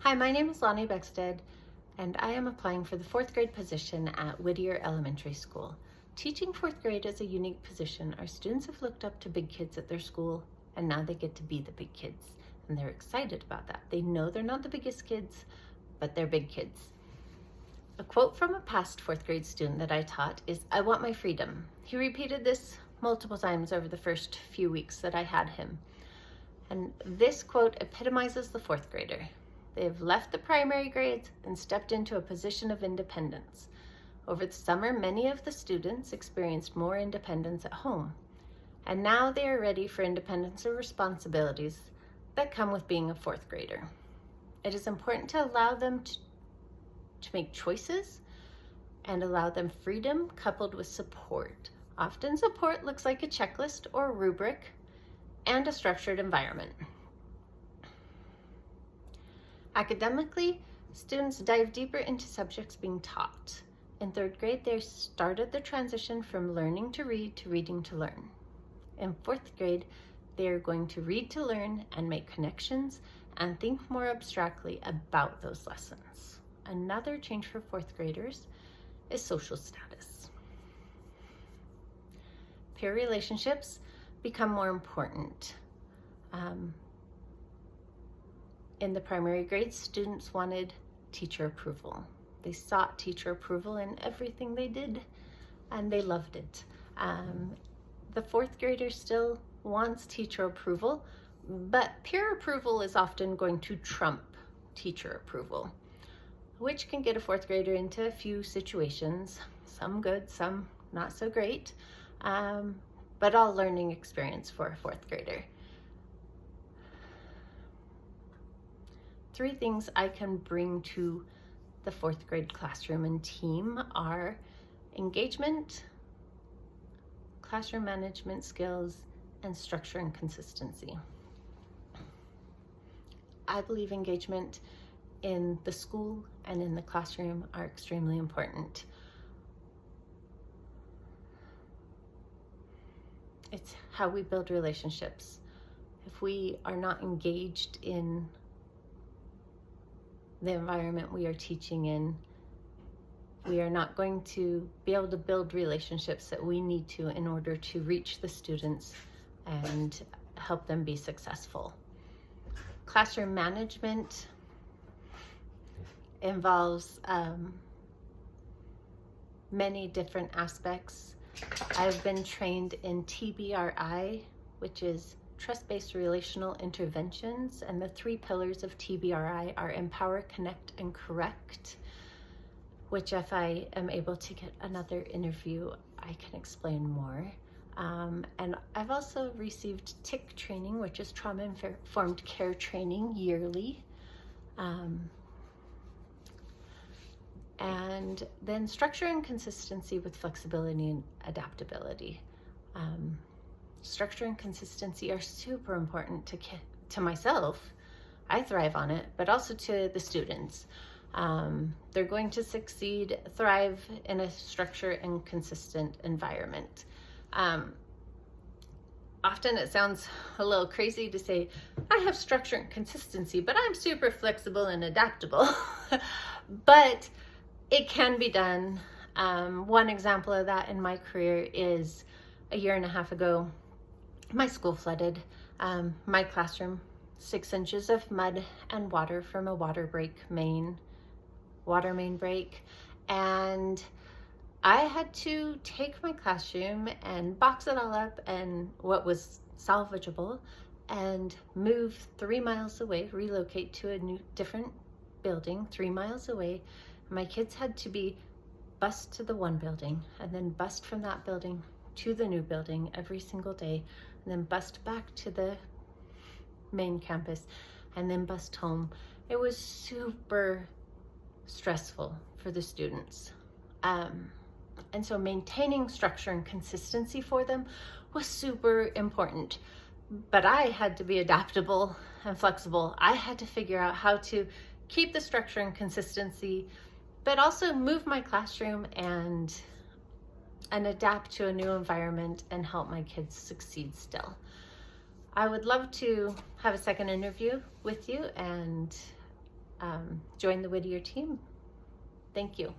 Hi, my name is Lbeckstead, and I am applying for the 4th grade position at Whittier Elementary School. Teaching 4th grade is a unique position. Our students have looked up to big kids at their school, and now they get to be the big kids, and they're excited about that. They know they're not the biggest kids, but they're big kids. A quote from a past 4th grade student that I taught is, "I want my freedom." He repeated this multiple times over the first few weeks that I had him. And this quote epitomizes the 4th grader. They have left the primary grades and stepped into a position of independence. Over the summer, many of the students experienced more independence at home, and now they are ready for independence and responsibilities that come with being a 4th grader. It is important to allow them to make choices and allow them freedom coupled with support. Often support looks like a checklist or a rubric and a structured environment. Academically, students dive deeper into subjects being taught. In 3rd grade, they started the transition from learning to read to reading to learn. In 4th grade, they are going to read to learn and make connections and think more abstractly about those lessons. Another change for 4th graders is social status. Peer relationships become more important. In the primary grades, students wanted teacher approval. They sought teacher approval in everything they did, and they loved it. The 4th grader still wants teacher approval, but peer approval is often going to trump teacher approval, which can get a 4th grader into a few situations, some good, some not so great, but all learning experience for a 4th grader. 3 things I can bring to the 4th grade classroom and team are engagement, classroom management skills, and structure and consistency. I believe engagement in the school and in the classroom are extremely important. It's how we build relationships. If we are not engaged in the environment we are teaching in, we are not going to be able to build relationships that we need to in order to reach the students and help them be successful. Classroom management involves many different aspects. I've been trained in TBRI, which is Trust-Based Relational Interventions, and the 3 pillars of TBRI are Empower, Connect, and Correct, which if I am able to get another interview, I can explain more. And I've also received TIC training, which is Trauma-Informed Care training yearly. And then structure and consistency with flexibility and adaptability. Structure and consistency are super important to myself. I thrive on it, but also to the students. They're going to succeed, thrive in a structure and consistent environment. Often it sounds a little crazy to say, I have structure and consistency, but I'm super flexible and adaptable. But it can be done. One example of that in my career is a year and a half ago, my school flooded. My classroom, 6 inches of mud and water from a water main break. And I had to take my classroom and box it all up and what was salvageable and move 3 miles away, relocate to a different building 3 miles away. My kids had to be bused to the one building and then bused from that building to the new building every single day, and then bused back to the main campus, and then bused home. It was super stressful for the students. And so maintaining structure and consistency for them was super important. But I had to be adaptable and flexible. I had to figure out how to keep the structure and consistency, but also move my classroom and adapt to a new environment and help my kids succeed still. I would love to have a second interview with you and join the Whittier team. Thank you.